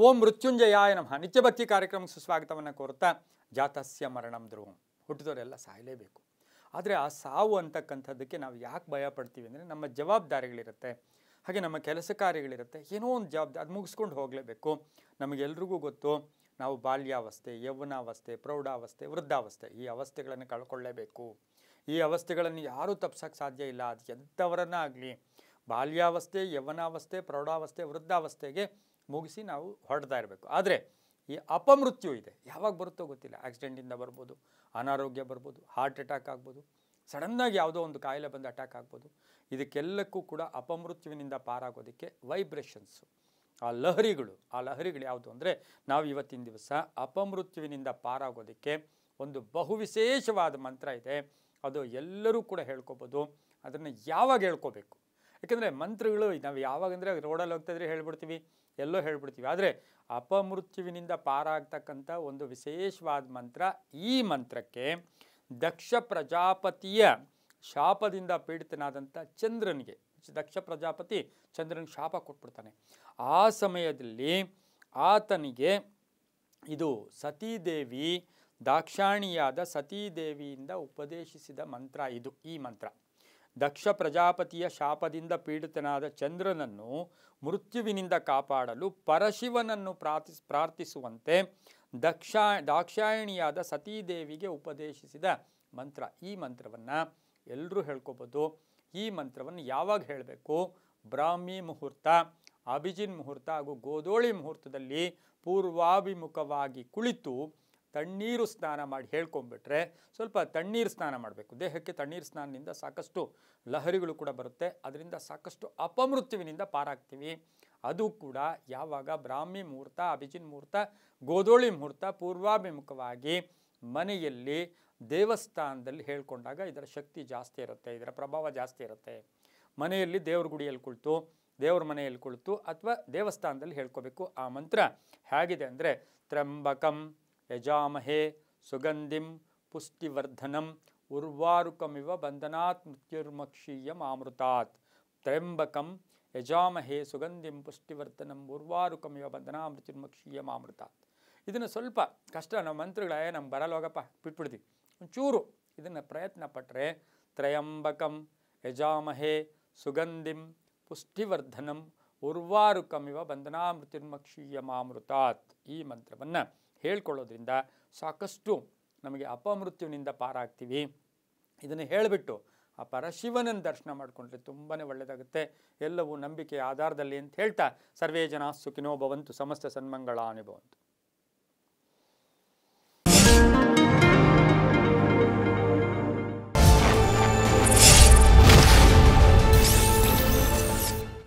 ಓಂ ಮೃತ್ಯುಂಜಯಾಯ ನಮಃ. ನಿತ್ಯಭಕ್ತಿ ಕಾರ್ಯಕ್ರಮಕ್ಕೆ ಸುಸ್ವಾಗತವನ್ನು ಕೋರುತ್ತಾ, ಜಾತಸ್ಯ ಮರಣಂ ಧ್ರುವಂ, ಹುಟ್ಟಿದವರೆಲ್ಲ ಸಾಯಲೇಬೇಕು. ಆದರೆ ಆ ಸಾವು ಅಂತಕ್ಕಂಥದ್ದಕ್ಕೆ ನಾವು ಯಾಕೆ ಭಯ ಪಡ್ತೀವಿ ಅಂದರೆ, ನಮ್ಮ ಜವಾಬ್ದಾರಿಗಳಿರುತ್ತೆ, ಹಾಗೆ ನಮ್ಮ ಕೆಲಸ ಕಾರ್ಯಗಳಿರುತ್ತೆ, ಏನೋ ಒಂದು ಜವಾಬ್ದಾರಿ ಅದು ಮುಗಿಸ್ಕೊಂಡು ಹೋಗಲೇಬೇಕು. ನಮಗೆಲ್ರಿಗೂ ಗೊತ್ತು, ನಾವು ಬಾಲ್ಯಾವಸ್ಥೆ, ಯೌವನಾವಸ್ಥೆ, ಪ್ರೌಢಾವಸ್ಥೆ, ವೃದ್ಧಾವಸ್ಥೆ, ಈ ಅವಸ್ಥೆಗಳನ್ನು ಕಳ್ಕೊಳ್ಳೇಬೇಕು. ಈ ಅವಸ್ಥೆಗಳನ್ನು ಯಾರೂ ತಪ್ಪಿಸೋಕ್ಕೆ ಸಾಧ್ಯ ಇಲ್ಲ. ಅದು ಎಂಥವರನ್ನ ಆಗಲಿ, ಬಾಲ್ಯಾವಸ್ಥೆ, ಯೌವನಾವಸ್ಥೆ, ಪ್ರೌಢಾವಸ್ಥೆ, ವೃದ್ಧಾವಸ್ಥೆಗೆ ಮುಗಿಸಿ ನಾವು ಹೊರಡ್ತಾ ಇರಬೇಕು. ಆದರೆ ಈ ಅಪಮೃತ್ಯು ಇದೆ, ಯಾವಾಗ ಬರುತ್ತೋ ಗೊತ್ತಿಲ್ಲ. ಆಕ್ಸಿಡೆಂಟಿಂದ ಬರ್ಬೋದು, ಅನಾರೋಗ್ಯ ಬರ್ಬೋದು, ಹಾರ್ಟ್ ಅಟ್ಯಾಕ್ ಆಗ್ಬೋದು, ಸಡನ್ನಾಗಿ ಯಾವುದೋ ಒಂದು ಕಾಯಿಲೆ ಬಂದು ಅಟ್ಯಾಕ್ ಆಗ್ಬೋದು. ಇದಕ್ಕೆಲ್ಲಕ್ಕೂ ಕೂಡ ಅಪಮೃತ್ಯುವಿನಿಂದ ಪಾರಾಗೋದಕ್ಕೆ ವೈಬ್ರೇಷನ್ಸು, ಆ ಲಹರಿಗಳು ಯಾವುದು ಅಂದರೆ, ನಾವು ಇವತ್ತಿನ ದಿವಸ ಅಪಮೃತ್ಯುವಿನಿಂದ ಪಾರಾಗೋದಕ್ಕೆ ಒಂದು ಬಹುವಿಶೇಷವಾದ ಮಂತ್ರ ಇದೆ. ಅದು ಎಲ್ಲರೂ ಕೂಡ ಹೇಳ್ಕೊಬೋದು. ಅದನ್ನು ಯಾವಾಗ ಹೇಳ್ಕೋಬೇಕು? ಯಾಕೆಂದರೆ ಮಂತ್ರಗಳು ನಾವು ಯಾವಾಗಂದರೆ ರೋಡಲ್ಲಿ ಹೋಗ್ತಾಯಿದ್ರೆ ಹೇಳ್ಬಿಡ್ತೀವಿ, ಎಲ್ಲೋ ಹೇಳ್ಬಿಡ್ತೀವಿ. ಆದರೆ ಅಪಮೃತ್ಯುವಿನಿಂದ ಪಾರಾಗ್ತಕ್ಕಂಥ ಒಂದು ವಿಶೇಷವಾದ ಮಂತ್ರ. ಈ ಮಂತ್ರಕ್ಕೆ ದಕ್ಷ ಪ್ರಜಾಪತಿಯ ಶಾಪದಿಂದ ಪೀಡಿತನಾದಂಥ ಚಂದ್ರನಿಗೆ, ದಕ್ಷ ಪ್ರಜಾಪತಿ ಚಂದ್ರನಿಗೆ ಶಾಪ ಕೊಟ್ಬಿಡ್ತಾನೆ. ಆ ಸಮಯದಲ್ಲಿ ಆತನಿಗೆ ಇದು ಸತೀದೇವಿ, ದಾಕ್ಷಾಣಿಯಾದ ಸತೀದೇವಿಯಿಂದ ಉಪದೇಶಿಸಿದ ಮಂತ್ರ ಇದು. ಈ ಮಂತ್ರ ದಕ್ಷ ಪ್ರಜಾಪತಿಯ ಶಾಪದಿಂದ ಪೀಡಿತನಾದ ಚಂದ್ರನನ್ನು ಮೃತ್ಯುವಿನಿಂದ ಕಾಪಾಡಲು ಪರಶಿವನನ್ನು ಪ್ರಾರ್ಥಿಸುವಂತೆ ದಾಕ್ಷಾಯಣಿಯಾದ ಸತೀದೇವಿಗೆ ಉಪದೇಶಿಸಿದ ಮಂತ್ರ. ಈ ಮಂತ್ರವನ್ನು ಎಲ್ಲರೂ ಹೇಳ್ಕೊಬೋದು. ಈ ಮಂತ್ರವನ್ನು ಯಾವಾಗ ಹೇಳಬೇಕು? ಬ್ರಾಹ್ಮಿ ಮುಹೂರ್ತ, ಅಭಿಜಿನ್ ಮುಹೂರ್ತ ಹಾಗೂ ಗೋಧೋಳಿ ಮುಹೂರ್ತದಲ್ಲಿ ಪೂರ್ವಾಭಿಮುಖವಾಗಿ ಕುಳಿತು ತಣ್ಣೀರು ಸ್ನಾನ ಮಾಡಿ ಹೇಳ್ಕೊಂಬಿಟ್ರೆ, ಸ್ವಲ್ಪ ತಣ್ಣೀರು ಸ್ನಾನ ಮಾಡಬೇಕು. ದೇಹಕ್ಕೆ ತಣ್ಣೀರು ಸ್ನಾನದಿಂದ ಸಾಕಷ್ಟು ಲಹರಿಗಳು ಕೂಡ ಬರುತ್ತೆ. ಅದರಿಂದ ಸಾಕಷ್ಟು ಅಪಮೃತ್ಯುವಿನಿಂದ ಪಾರಾಗ್ತೀವಿ. ಅದು ಕೂಡ ಯಾವಾಗ? ಬ್ರಾಹ್ಮಿ ಮುಹೂರ್ತ, ಅಭಿಜಿನ್ ಮುಹೂರ್ತ, ಗೋಧೋಳಿ ಮುಹೂರ್ತ, ಪೂರ್ವಾಭಿಮುಖವಾಗಿ ಮನೆಯಲ್ಲಿ ದೇವಸ್ಥಾನದಲ್ಲಿ ಹೇಳ್ಕೊಂಡಾಗ ಇದರ ಶಕ್ತಿ ಜಾಸ್ತಿ ಇರುತ್ತೆ, ಇದರ ಪ್ರಭಾವ ಜಾಸ್ತಿ ಇರುತ್ತೆ. ಮನೆಯಲ್ಲಿ ದೇವ್ರ ಗುಡಿಯಲ್ಲಿ ಕುಳಿತು, ದೇವ್ರ ಮನೆಯಲ್ಲಿ ಕುಳಿತು ಅಥವಾ ದೇವಸ್ಥಾನದಲ್ಲಿ ಹೇಳ್ಕೋಬೇಕು. ಆ ಮಂತ್ರ ಹೇಗಿದೆ ಅಂದರೆ, ತ್ರ್ಯಂಬಕಂ ಯಜಾಮಹೇ ಸುಗಂಧಿಂ ಪುಷ್ಟಿವರ್ಧನಂ ಉರ್ವಾರುಕಮಿವ ಬಂಧನಾತ್ ಮೃತ್ಯುರ್ಮಕ್ಷೀಯಂ ಆಮೃತಾತ್. ತ್ರ್ಯಂಬಕಂ ಯಜಾಮಹೇ ಸುಗಂಧಿಂ ಪುಷ್ಟಿವರ್ಧನಂ ಉರ್ವಾರುಕಮಿವ ಬಂಧನಾ ಮೃತ್ಯುರ್ಮಕ್ಷೀಯಂ ಆಮೃತಾತ್. ಇದನ್ನು ಸ್ವಲ್ಪ ಕಷ್ಟ, ನಾವು ಮಂತ್ರಗಳೇ ನಮ್ಗೆ ಬರಲ್ಲ ಹೋಗಪ್ಪ, ಬಿಟ್ಬಿಡ್ತೀವಿ. ಒಂಚೂರು ಇದನ್ನು ಪ್ರಯತ್ನ ಪಟ್ಟರೆ, ತ್ರಯಂಬಕಂ ಯಜಾಮಹೇ ಸುಗಂಧಿಂ ಪುಷ್ಟಿವರ್ಧನಂ ಉರ್ವಾರುಕಮಿವ ಬಂಧನಾ ಮೃತ್ಯುರ್ಮಕ್ಷೀಯಂ ಆಮೃತಾತ್. ಈ ಮಂತ್ರವನ್ನು ಹೇಳ್ಕೊಳ್ಳೋದ್ರಿಂದ ಸಾಕಷ್ಟು ನಮಗೆ ಅಪಮೃತ್ಯುವಿನಿಂದ ಪಾರಾಗ್ತೀವಿ. ಇದನ್ನು ಹೇಳಿಬಿಟ್ಟು ಆ ಪರಶಿವನನ್ನು ದರ್ಶನ ಮಾಡಿಕೊಂಡ್ರೆ ತುಂಬಾ ಒಳ್ಳೆಯದಾಗುತ್ತೆ. ಎಲ್ಲವೂ ನಂಬಿಕೆಯ ಆಧಾರದಲ್ಲಿ ಅಂತ ಹೇಳ್ತಾ, ಸರ್ವೇ ಜನ ಸುಖಿನೋ ಭವಂತು, ಸಮಸ್ತ ಸನ್ಮಂಗಳಾನಿ ಭವಂತು.